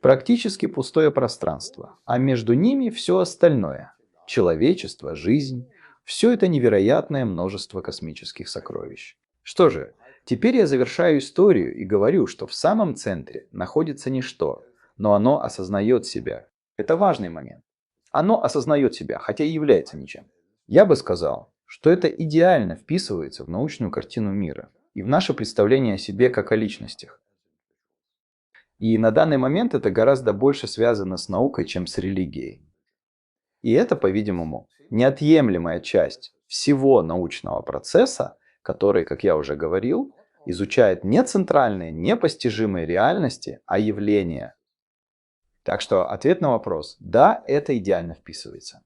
Практически пустое пространство, а между ними все остальное. Человечество, жизнь, все это невероятное множество космических сокровищ. Что же, теперь я завершаю историю и говорю, что в самом центре находится ничто, но оно осознает себя. Это важный момент. Оно осознает себя, хотя и является ничем. Я бы сказал, что это идеально вписывается в научную картину мира и в наше представление о себе как о личностях. И на данный момент это гораздо больше связано с наукой, чем с религией. И это, по-видимому, неотъемлемая часть всего научного процесса, который, как я уже говорил, изучает не центральные, непостижимые реальности, а явления. Так что ответ на вопрос – да, это идеально вписывается.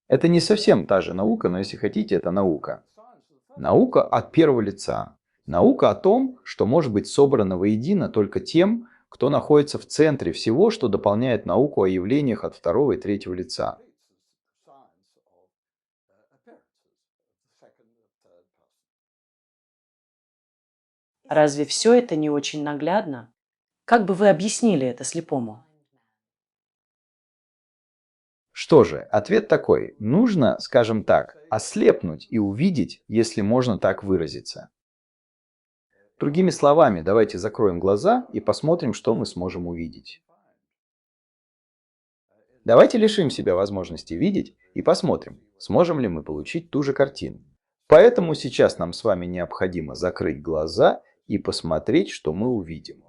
Это не совсем та же наука, но если хотите, это наука. Наука от первого лица. Наука о том, что может быть собрано воедино только тем, кто находится в центре всего, что дополняет науку о явлениях от второго и третьего лица. Разве все это не очень наглядно? Как бы вы объяснили это слепому? Что же, ответ такой. Нужно, скажем так, ослепнуть и увидеть, если можно так выразиться. Другими словами, давайте закроем глаза и посмотрим, что мы сможем увидеть. Давайте лишим себя возможности видеть и посмотрим, сможем ли мы получить ту же картину. Поэтому сейчас нам с вами необходимо закрыть глаза и посмотреть, что мы увидим.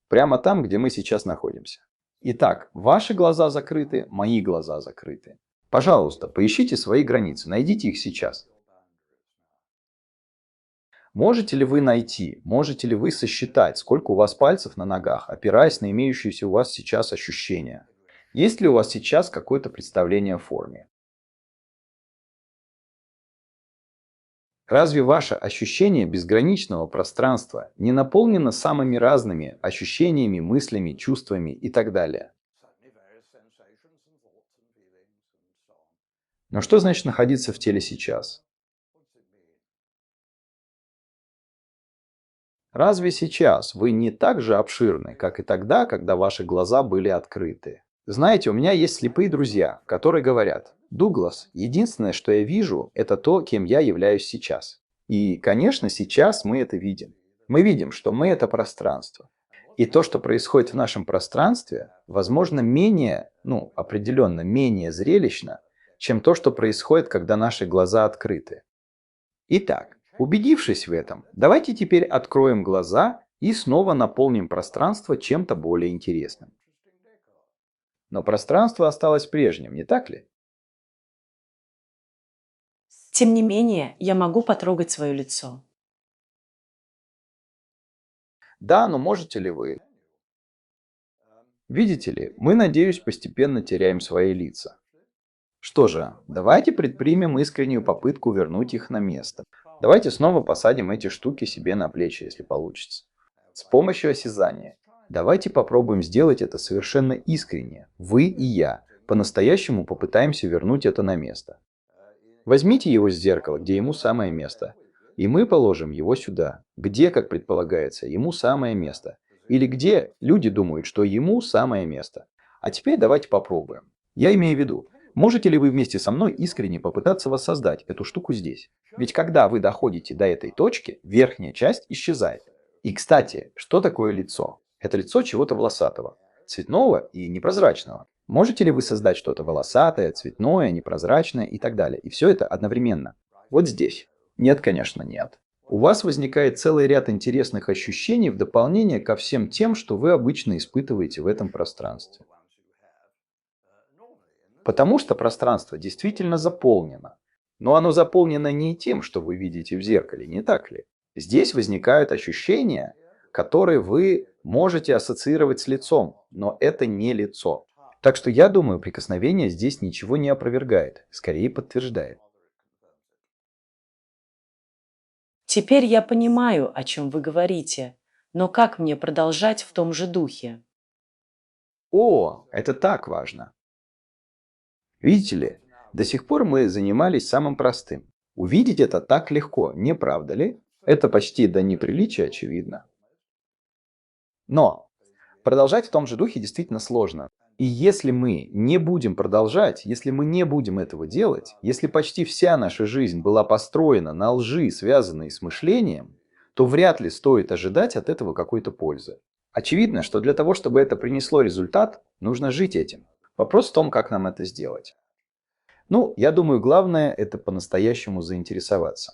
Прямо там, где мы сейчас находимся. Итак, ваши глаза закрыты, мои глаза закрыты. Пожалуйста, поищите свои границы, найдите их сейчас. Можете ли вы найти, можете ли вы сосчитать, сколько у вас пальцев на ногах, опираясь на имеющиеся у вас сейчас ощущения? Есть ли у вас сейчас какое-то представление о форме? Разве ваше ощущение безграничного пространства не наполнено самыми разными ощущениями, мыслями, чувствами и так далее? Но что значит находиться в теле сейчас? Разве сейчас вы не так же обширны, как и тогда, когда ваши глаза были открыты? Знаете, у меня есть слепые друзья, которые говорят: «Дуглас, единственное, что я вижу, это то, кем я являюсь сейчас». И, конечно, сейчас мы это видим. Мы видим, что мы — это пространство. И то, что происходит в нашем пространстве, возможно, менее, определенно менее зрелищно, чем то, что происходит, когда наши глаза открыты. Итак, убедившись в этом, давайте теперь откроем глаза и снова наполним пространство чем-то более интересным. Но пространство осталось прежним, не так ли? Тем не менее, я могу потрогать свое лицо. Да, но можете ли вы? Видите ли, мы, надеюсь, постепенно теряем свои лица. Что же, давайте предпримем искреннюю попытку вернуть их на место. Давайте снова посадим эти штуки себе на плечи, если получится. С помощью осязания. Давайте попробуем сделать это совершенно искренне. Вы и я. По-настоящему попытаемся вернуть это на место. Возьмите его с зеркала, где ему самое место. И мы положим его сюда, где, как предполагается, ему самое место. Или где люди думают, что ему самое место. А теперь давайте попробуем. Я имею в виду, можете ли вы вместе со мной искренне попытаться воссоздать эту штуку здесь? Ведь когда вы доходите до этой точки, верхняя часть исчезает. И, кстати, что такое лицо? Это лицо чего-то волосатого, цветного и непрозрачного. Можете ли вы создать что-то волосатое, цветное, непрозрачное и так далее? И все это одновременно. Вот здесь. Нет, конечно, нет. У вас возникает целый ряд интересных ощущений в дополнение ко всем тем, что вы обычно испытываете в этом пространстве. Потому что пространство действительно заполнено. Но оно заполнено не тем, что вы видите в зеркале, не так ли? Здесь возникают ощущения, которые вы можете ассоциировать с лицом, но это не лицо. Так что я думаю, прикосновение здесь ничего не опровергает, скорее подтверждает. Теперь я понимаю, о чем вы говорите, но как мне продолжать в том же духе? О, это так важно. Видите ли, до сих пор мы занимались самым простым. Увидеть это так легко, не правда ли? Это почти до неприличия очевидно. Но продолжать в том же духе действительно сложно. И если мы не будем продолжать, если мы не будем этого делать, если почти вся наша жизнь была построена на лжи, связанной с мышлением, то вряд ли стоит ожидать от этого какой-то пользы. Очевидно, что для того, чтобы это принесло результат, нужно жить этим. Вопрос в том, как нам это сделать. Я думаю, главное — это по-настоящему заинтересоваться.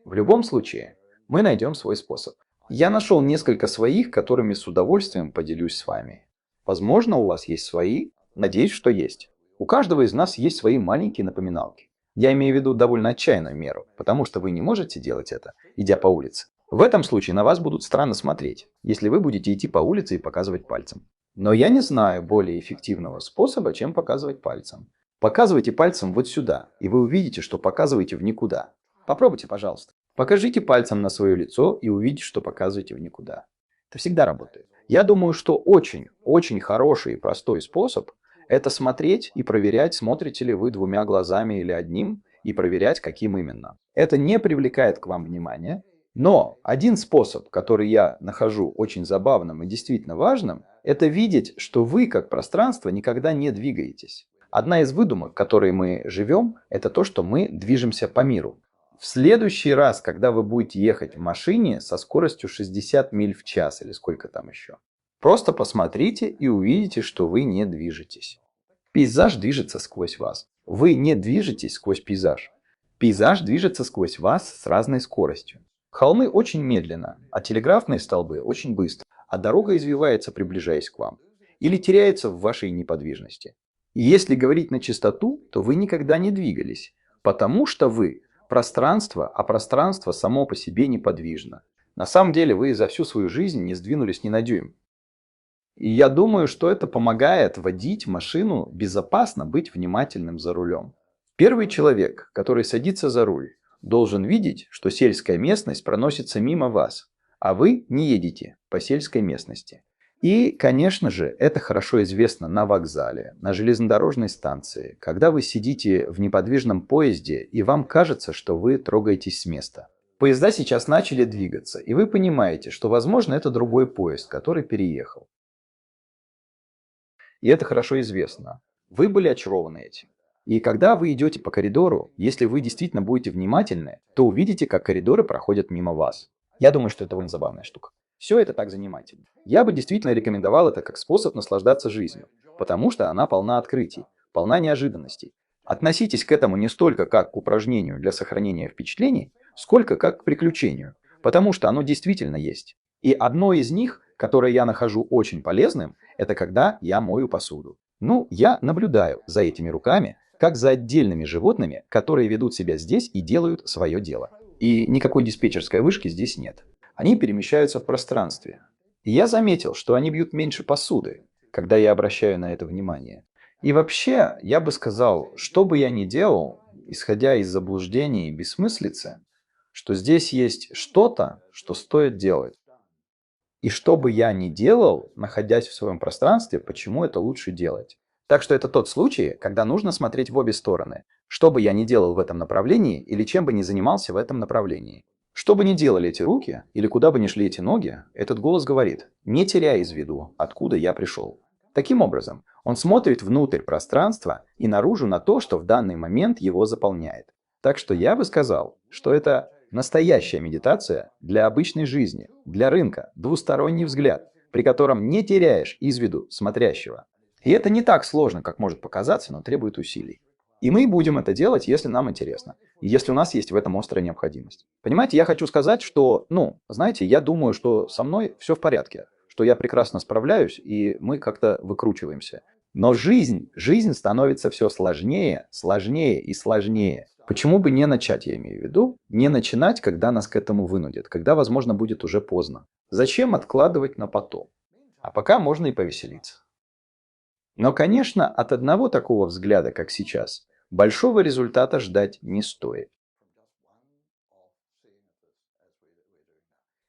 В любом случае, мы найдем свой способ. Я нашел несколько своих, которыми с удовольствием поделюсь с вами. Возможно, у вас есть свои. Надеюсь, что есть. У каждого из нас есть свои маленькие напоминалки. Я имею в виду довольно отчаянную меру, потому что вы не можете делать это, идя по улице. В этом случае на вас будут странно смотреть, если вы будете идти по улице и показывать пальцем. Но я не знаю более эффективного способа, чем показывать пальцем. Показывайте пальцем вот сюда, и вы увидите, что показываете в никуда. Попробуйте, пожалуйста. Покажите пальцем на свое лицо и увидите, что показываете в никуда. Это всегда работает. Я думаю, что очень хороший и простой способ — это смотреть и проверять, смотрите ли вы двумя глазами или одним, и проверять, каким именно. Это не привлекает к вам внимания, но один способ, который я нахожу очень забавным и действительно важным, это видеть, что вы, как пространство, никогда не двигаетесь. Одна из выдумок, которой мы живем, это то, что мы движемся по миру. В следующий раз, когда вы будете ехать в машине со скоростью 60 миль в час или сколько там еще, просто посмотрите и увидите, что вы не движетесь. Пейзаж движется сквозь вас. Вы не движетесь сквозь пейзаж. Пейзаж движется сквозь вас с разной скоростью. Холмы очень медленно, а телеграфные столбы очень быстро. а дорога извивается, приближаясь к вам, или теряется в вашей неподвижности. И если говорить на чистоту, то вы никогда не двигались, потому что вы пространство, а пространство само по себе неподвижно. На самом деле вы за всю свою жизнь не сдвинулись ни на дюйм. И я думаю, что это помогает водить машину безопасно, быть внимательным за рулем. Первый человек, который садится за руль, должен видеть, что сельская местность проносится мимо вас, а вы не едете по сельской местности. И, конечно же, это хорошо известно на вокзале, на железнодорожной станции, когда вы сидите в неподвижном поезде и вам кажется, что вы трогаетесь с места. Поезда сейчас начали двигаться, и вы понимаете, что, возможно, это другой поезд, который переехал. И это хорошо известно. Вы были очарованы этим. И когда вы идете по коридору, если вы действительно будете внимательны, то увидите, как коридоры проходят мимо вас. Я думаю, что это довольно забавная штука. Все это так занимательно. Я бы действительно рекомендовал это как способ наслаждаться жизнью, потому что она полна открытий, полна неожиданностей. Относитесь к этому не столько как к упражнению для сохранения впечатлений, сколько как к приключению, потому что оно действительно есть. И одно из них, которое я нахожу очень полезным, это когда я мою посуду. Ну, я наблюдаю за этими руками, как за отдельными животными, которые ведут себя здесь и делают свое дело. И никакой диспетчерской вышки здесь нет. Они перемещаются в пространстве. И я заметил, что они бьют меньше посуды, когда я обращаю на это внимание. И вообще, я бы сказал, что бы я ни делал, исходя из заблуждений и бессмыслицы, что здесь есть что-то, что стоит делать. И что бы я ни делал, находясь в своем пространстве, почему это лучше делать. Так что это тот случай, когда нужно смотреть в обе стороны. Что бы я ни делал в этом направлении или чем бы ни занимался в этом направлении. Что бы ни делали эти руки или куда бы ни шли эти ноги, этот голос говорит: не теряй из виду, откуда я пришел. Таким образом, он смотрит внутрь пространства и наружу на то, что в данный момент его заполняет. Так что я бы сказал, что это настоящая медитация для обычной жизни, для рынка, двусторонний взгляд, при котором не теряешь из виду смотрящего. И это не так сложно, как может показаться, но требует усилий. И мы будем это делать, если нам интересно. И если у нас есть в этом острая необходимость. Понимаете, я хочу сказать, что, знаете, я думаю, что со мной все в порядке, что я прекрасно справляюсь, и мы как-то выкручиваемся. Но жизнь становится все сложнее, сложнее и сложнее. Почему бы не начать, я имею в виду, не начинать, когда нас к этому вынудят, когда, возможно, будет уже поздно. Зачем откладывать на потом? А пока можно и повеселиться. Но, конечно, от одного такого взгляда, как сейчас, большого результата ждать не стоит.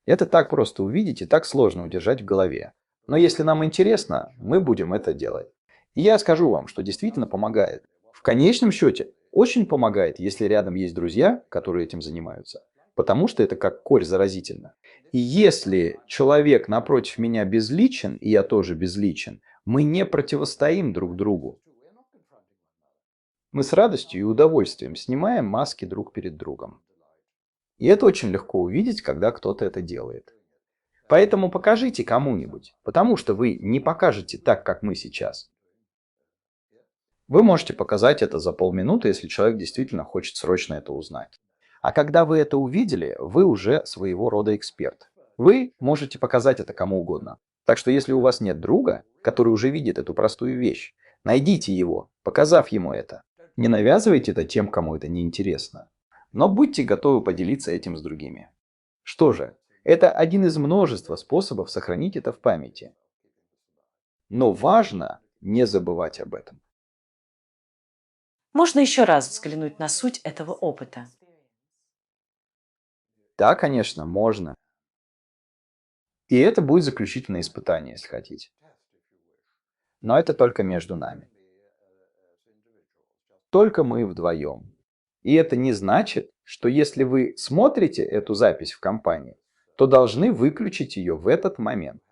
Это так просто увидеть и так сложно удержать в голове. Но если нам интересно, мы будем это делать. И я скажу вам, что действительно помогает. В конечном счете, очень помогает, если рядом есть друзья, которые этим занимаются. Потому что это как корь заразительно. И если человек напротив меня безличен, и я тоже безличен, мы не противостоим друг другу. Мы с радостью и удовольствием снимаем маски друг перед другом. И это очень легко увидеть, когда кто-то это делает. Поэтому покажите кому-нибудь, потому что вы не покажете так, как мы сейчас. Вы можете показать это за полминуты, если человек действительно хочет срочно это узнать. А когда вы это увидели, вы уже своего рода эксперт. Вы можете показать это кому угодно. Так что если у вас нет друга, который уже видит эту простую вещь, найдите его, показав ему это. Не навязывайте это тем, кому это не интересно. Но будьте готовы поделиться этим с другими. Что же, это один из множества способов сохранить это в памяти. Но важно не забывать об этом. Можно еще раз взглянуть на суть этого опыта. Да, конечно, можно. И это будет заключительное испытание, если хотите. Но это только между нами. Только мы вдвоем. И это не значит, что если вы смотрите эту запись в компании, то должны выключить ее в этот момент.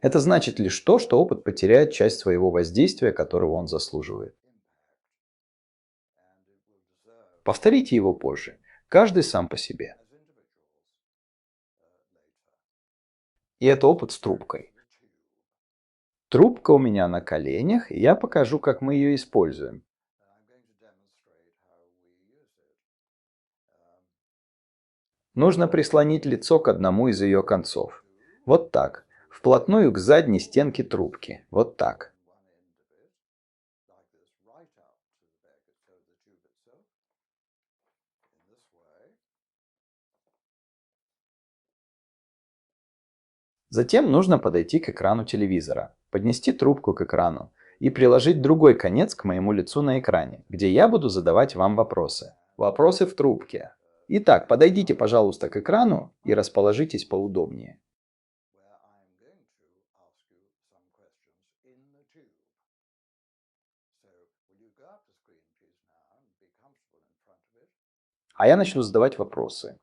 Это значит лишь то, что опыт потеряет часть своего воздействия, которого он заслуживает. Повторите его позже, каждый сам по себе. И это опыт с трубкой. Трубка у меня на коленях, и я покажу, как мы ее используем. Нужно прислонить лицо к одному из ее концов. Вот так. Вплотную к задней стенке трубки. Вот так. Затем нужно подойти к экрану телевизора, поднести трубку к экрану и приложить другой конец к моему лицу на экране, где я буду задавать вам вопросы. Вопросы в трубке. Итак, подойдите, пожалуйста, к экрану и расположитесь поудобнее. А я начну задавать вопросы.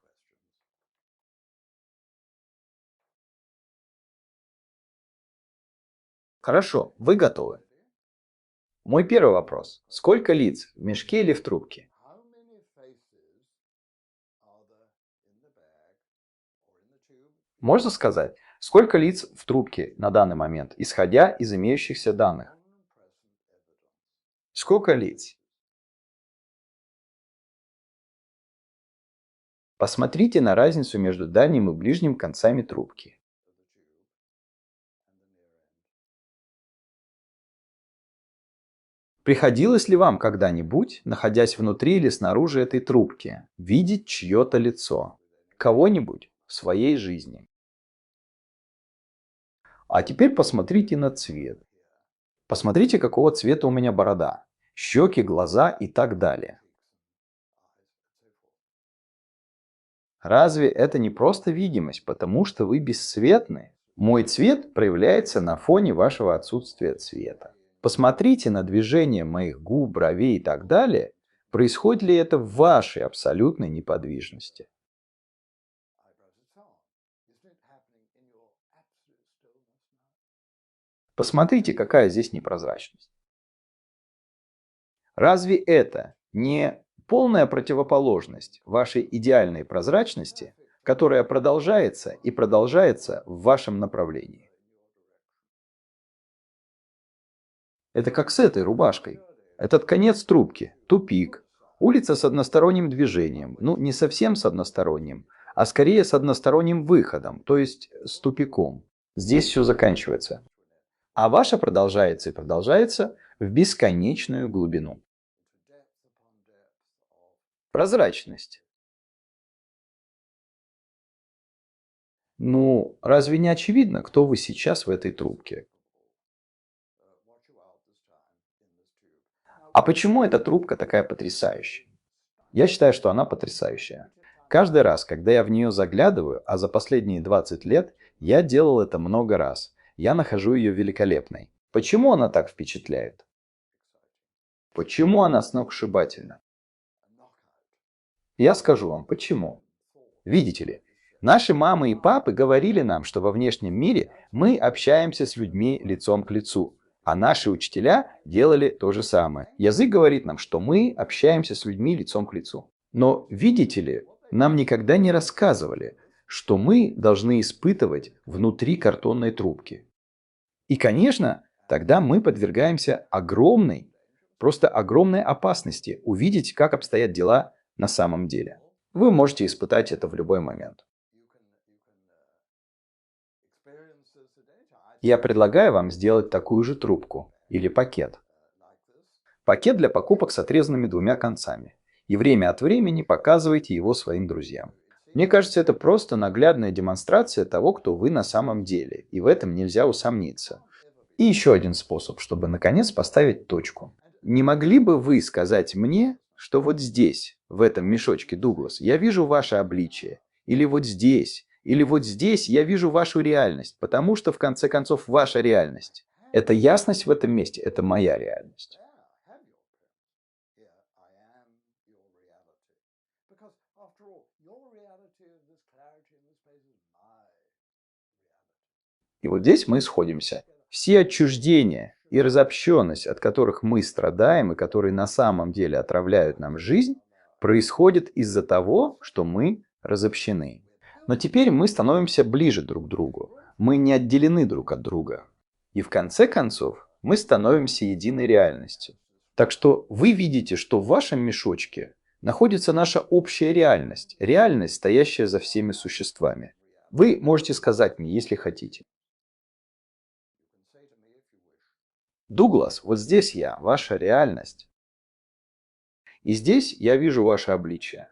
Хорошо, вы готовы? Мой первый вопрос. Сколько лиц в мешке или в трубке? Можно сказать, сколько лиц в трубке на данный момент, исходя из имеющихся данных? Сколько лиц? Посмотрите на разницу между дальним и ближним концами трубки. Приходилось ли вам когда-нибудь, находясь внутри или снаружи этой трубки, видеть чье-то лицо? Кого-нибудь в своей жизни? А теперь посмотрите на цвет. Посмотрите, какого цвета у меня борода, щеки, глаза и так далее. Разве это не просто видимость, потому что вы бесцветны? Мой цвет проявляется на фоне вашего отсутствия цвета. Посмотрите на движение моих губ, бровей и так далее. Происходит ли это в вашей абсолютной неподвижности? Посмотрите, какая здесь непрозрачность. Разве это не полная противоположность вашей идеальной прозрачности, которая продолжается и продолжается в вашем направлении? Это как с этой рубашкой. Этот конец трубки, тупик, улица с односторонним движением. Ну, не совсем с односторонним, а скорее с односторонним выходом, то есть с тупиком. Здесь все заканчивается. А ваша продолжается и продолжается в бесконечную глубину. Прозрачность. Ну, разве не очевидно, кто вы сейчас в этой трубке? А почему эта трубка такая потрясающая? Я считаю, что она потрясающая. Каждый раз, когда я в нее заглядываю, а за последние 20 лет я делал это много раз, я нахожу ее великолепной. Почему она так впечатляет? Почему она сногсшибательна? Я скажу вам, почему. Видите ли, наши мамы и папы говорили нам, что во внешнем мире мы общаемся с людьми лицом к лицу. А наши учителя делали то же самое. Язык говорит нам, что мы общаемся с людьми лицом к лицу. Но, видите ли, нам никогда не рассказывали, что мы должны испытывать внутри картонной трубки. И, конечно, тогда мы подвергаемся огромной, просто огромной опасности увидеть, как обстоят дела на самом деле. Вы можете испытать это в любой момент. Я предлагаю вам сделать такую же трубку или пакет. Пакет для покупок с отрезанными двумя концами. И время от времени показывайте его своим друзьям. Мне кажется, это просто наглядная демонстрация того, кто вы на самом деле. И в этом нельзя усомниться. И еще один способ, чтобы наконец поставить точку. Не могли бы вы сказать мне, что вот здесь, в этом мешочке, Дуглас, я вижу ваше обличие? Или вот здесь я вижу вашу реальность, потому что, в конце концов, ваша реальность. Эта ясность в этом месте – это моя реальность. И вот здесь мы сходимся. Все отчуждения и разобщенность, от которых мы страдаем и которые на самом деле отравляют нам жизнь, происходит из-за того, что мы разобщены. Но теперь мы становимся ближе друг к другу. Мы не отделены друг от друга. И в конце концов мы становимся единой реальностью. Так что вы видите, что в вашем мешочке находится наша общая реальность. Реальность, стоящая за всеми существами. Вы можете сказать мне, если хотите. Дуглас, вот здесь я, ваша реальность. И здесь я вижу ваше обличие.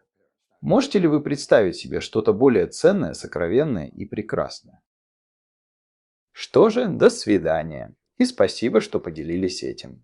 Можете ли вы представить себе что-то более ценное, сокровенное и прекрасное? Что же, до свидания. И спасибо, что поделились этим.